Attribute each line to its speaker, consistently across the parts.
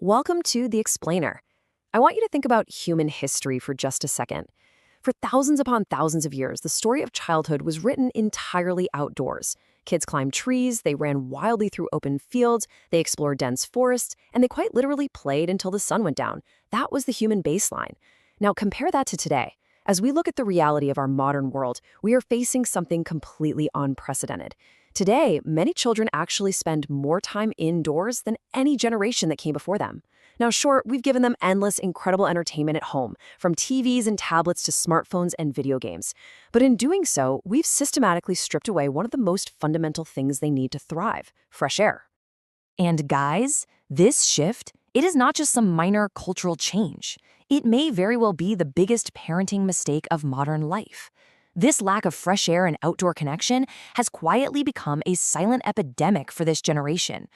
Speaker 1: Welcome to The Explainer. I want you to think about human history for just a second. For thousands upon thousands of years, the story of childhood was written entirely outdoors. Kids climbed trees, they ran wildly through open fields, they explored dense forests, and they quite literally played until the sun went down. That was the human baseline. Now compare that to today. As we look at the reality of our modern world, we are facing something completely unprecedented. Today, many children actually spend more time indoors than any generation that came before them. Now, sure, we've given them endless, incredible entertainment at home, from TVs and tablets to smartphones and video games. But in doing so, we've systematically stripped away one of the most fundamental things they need to thrive: fresh air.
Speaker 2: And guys, this shift, it is not just some minor cultural change. It may very well be the biggest parenting mistake of modern life. This lack of fresh air and outdoor connection has quietly become a silent epidemic for this generation.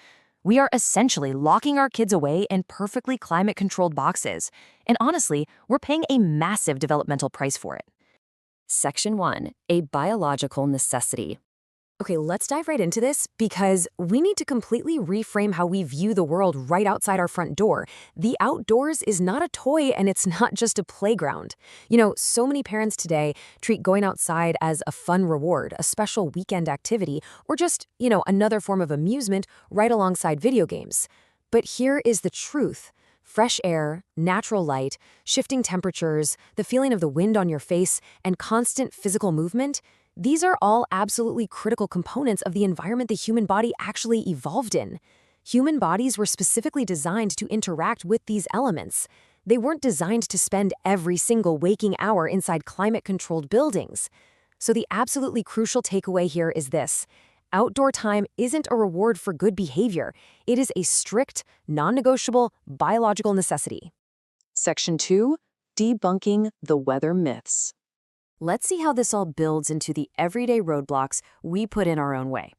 Speaker 2: We are essentially locking our kids away in perfectly climate-controlled boxes, and honestly, we're paying a massive developmental price for it.
Speaker 1: Section 1. A biological necessity. Okay, let's dive right into this because we need to completely reframe how we view the world right outside our front door. The outdoors is not a toy and it's not just a playground. So many parents today treat going outside as a fun reward, a special weekend activity, or just, another form of amusement right alongside video games. But here is the truth. Fresh air, natural light, shifting temperatures, the feeling of the wind on your face, and constant physical movement — these are all absolutely critical components of the environment the human body actually evolved in. Human bodies were specifically designed to interact with these elements. They weren't designed to spend every single waking hour inside climate-controlled buildings. So the absolutely crucial takeaway here is this: outdoor time isn't a reward for good behavior. It is a strict, non-negotiable biological necessity.
Speaker 2: Section 2. Debunking the weather myths.
Speaker 1: Let's see how this all builds into the everyday roadblocks we put in our own way.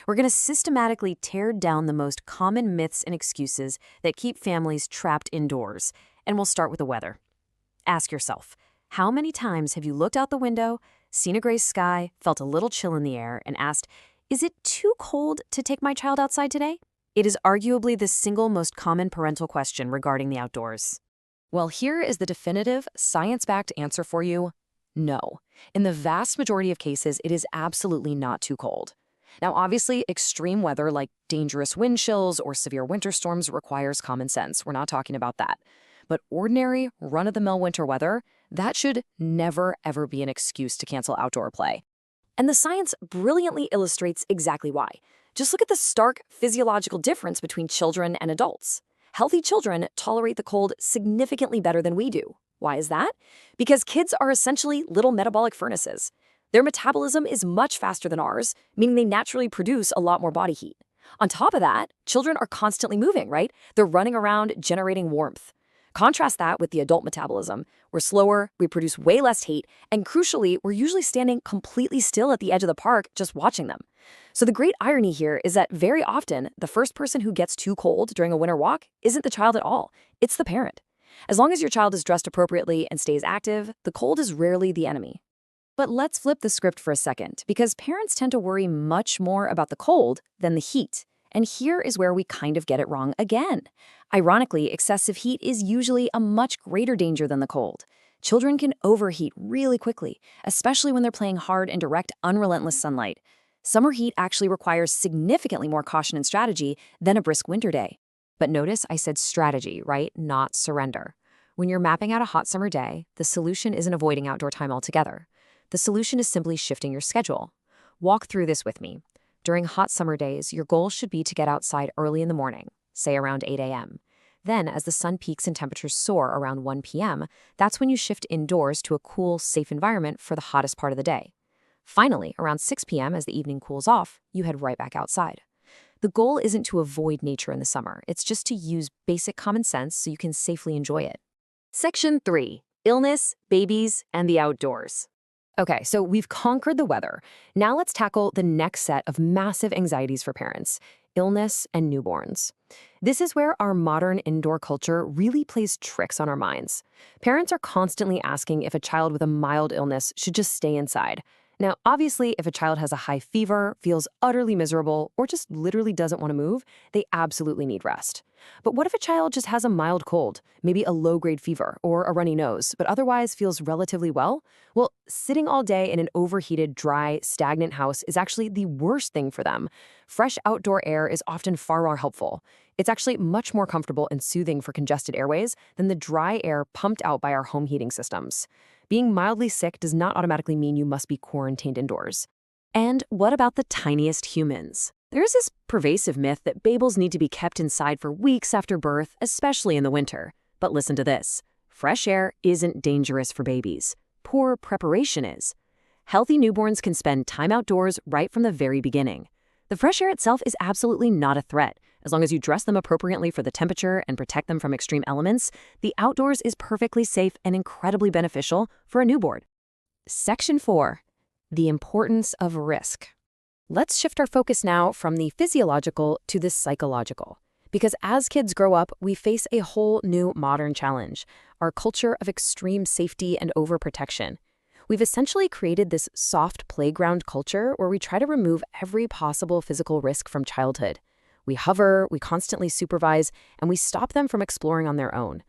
Speaker 1: We're going to systematically tear down the most common myths and excuses that keep families trapped indoors, and we'll start with the weather. Ask yourself, how many times have you looked out the window, seen a gray sky, felt a little chill in the air, and asked, is it too cold to take my child outside today? It is arguably the single most common parental question regarding the outdoors. Well, here is the definitive, science-backed answer for you. No. In the vast majority of cases, it is absolutely not too cold. Now, obviously, extreme weather like dangerous wind chills or severe winter storms requires common sense. We're not talking about that. But ordinary, run-of-the-mill winter weather, that should never, ever be an excuse to cancel outdoor play. And the science brilliantly illustrates exactly why. Just look at the stark physiological difference between children and adults. Healthy children tolerate the cold significantly better than we do. Why is that? Because kids are essentially little metabolic furnaces. Their metabolism is much faster than ours, meaning they naturally produce a lot more body heat. On top of that, children are constantly moving, right? They're running around, generating warmth. Contrast that with the adult metabolism. We're slower, we produce way less heat, and crucially, we're usually standing completely still at the edge of the park just watching them. So the great irony here is that very often, the first person who gets too cold during a winter walk isn't the child at all, it's the parent. As long as your child is dressed appropriately and stays active, the cold is rarely the enemy. But let's flip the script for a second, because parents tend to worry much more about the cold than the heat. And here is where we kind of get it wrong again. Ironically, excessive heat is usually a much greater danger than the cold. Children can overheat really quickly, especially when they're playing hard in direct, unrelentless sunlight. Summer heat actually requires significantly more caution and strategy than a brisk winter day. But notice I said strategy, right? Not surrender. When you're mapping out a hot summer day, the solution isn't avoiding outdoor time altogether. The solution is simply shifting your schedule. Walk through this with me. During hot summer days, your goal should be to get outside early in the morning, say around 8 a.m. Then, as the sun peaks and temperatures soar around 1 p.m., that's when you shift indoors to a cool, safe environment for the hottest part of the day. Finally, around 6 p.m., as the evening cools off, you head right back outside. The goal isn't to avoid nature in the summer. It's just to use basic common sense so you can safely enjoy it. Section 3. Illness, babies, and the outdoors. Okay, so we've conquered the weather. Now let's tackle the next set of massive anxieties for parents: illness and newborns. This is where our modern indoor culture really plays tricks on our minds. Parents are constantly asking if a child with a mild illness should just stay inside.
Speaker 2: Now, obviously, if a child has a high fever, feels utterly miserable, or just literally doesn't want to move, they absolutely need rest. But what if a child just has a mild cold, maybe a low-grade fever or a runny nose, but otherwise feels relatively well? Well, sitting all day in an overheated, dry, stagnant house is actually the worst thing for them. Fresh outdoor air is often far more helpful. It's actually much more comfortable and soothing for congested airways than the dry air pumped out by our home heating systems. Being mildly sick does not automatically mean you must be quarantined indoors. And what about the tiniest humans? There's this pervasive myth that babies need to be kept inside for weeks after birth, especially in the winter. But listen to this. Fresh air isn't dangerous for babies. Poor preparation is. Healthy newborns can spend time outdoors right from the very beginning. The fresh air itself is absolutely not a threat. As long as you dress them appropriately for the temperature and protect them from extreme elements, the outdoors is perfectly safe and incredibly beneficial for a newborn. Section 4. The importance of risk. Let's shift our focus now from the physiological to the psychological. Because as kids grow up, we face a whole new modern challenge, our culture of extreme safety and overprotection. We've essentially created this soft playground culture where we try to remove every possible physical risk from childhood. We hover, we constantly supervise, and we stop them from exploring on their own.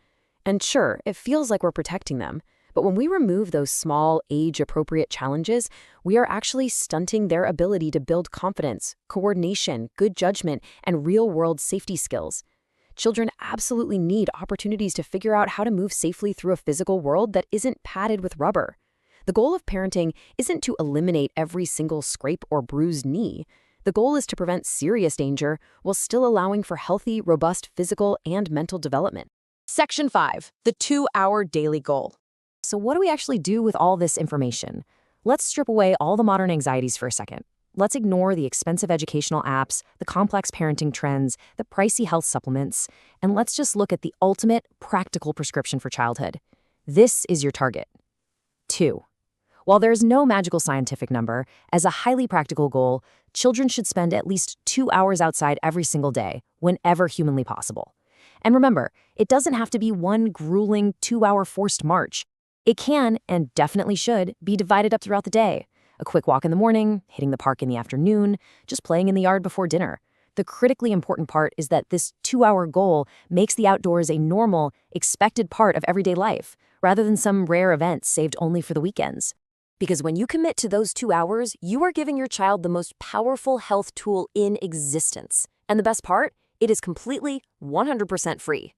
Speaker 2: And sure, it feels like we're protecting them, but when we remove those small, age-appropriate challenges, we are actually stunting their ability to build confidence, coordination, good judgment, and real-world safety skills. Children absolutely need opportunities to figure out how to move safely through a physical world that isn't padded with rubber. The goal of parenting isn't to eliminate every single scrape or bruised knee. The goal is to prevent serious danger while still allowing for healthy, robust physical and mental development. Section 5. The 2-hour daily goal. So what do we actually do with all this information? Let's strip away all the modern anxieties for a second. Let's ignore the expensive educational apps, the complex parenting trends, the pricey health supplements, and let's just look at the ultimate practical prescription for childhood. This is your target. 2. While there's no magical scientific number, as a highly practical goal, children should spend at least 2 hours outside every single day, whenever humanly possible. And remember, it doesn't have to be one grueling 2-hour forced march. It can, and definitely should, be divided up throughout the day. A quick walk in the morning, hitting the park in the afternoon, just playing in the yard before dinner. The critically important part is that this 2-hour goal makes the outdoors a normal, expected part of everyday life, rather than some rare event saved only for the weekends. Because when you commit to those 2 hours, you are giving your child the most powerful health tool in existence. And the best part? It is completely 100% free.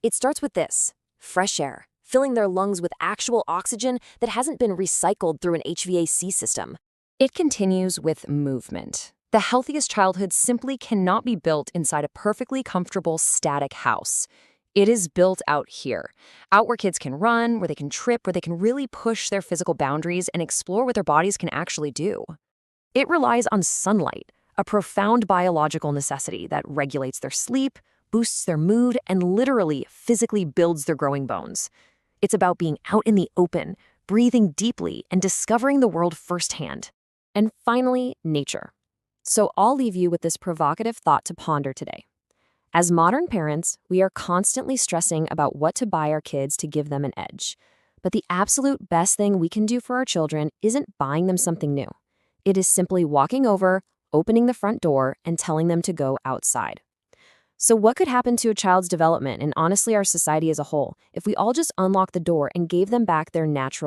Speaker 2: It starts with this: fresh air, filling their lungs with actual oxygen that hasn't been recycled through an HVAC system. It continues with movement. The healthiest childhood simply cannot be built inside a perfectly comfortable, static house. It is built out here, out where kids can run, where they can trip, where they can really push their physical boundaries and explore what their bodies can actually do. It relies on sunlight, a profound biological necessity that regulates their sleep, boosts their mood, and literally physically builds their growing bones. It's about being out in the open, breathing deeply, and discovering the world firsthand. And finally, nature. So I'll leave you with this provocative thought to ponder today. As modern parents, we are constantly stressing about what to buy our kids to give them an edge. But the absolute best thing we can do for our children isn't buying them something new. It is simply walking over, opening the front door, and telling them to go outside. So what could happen to a child's development and honestly our society as a whole if we all just unlocked the door and gave them back their natural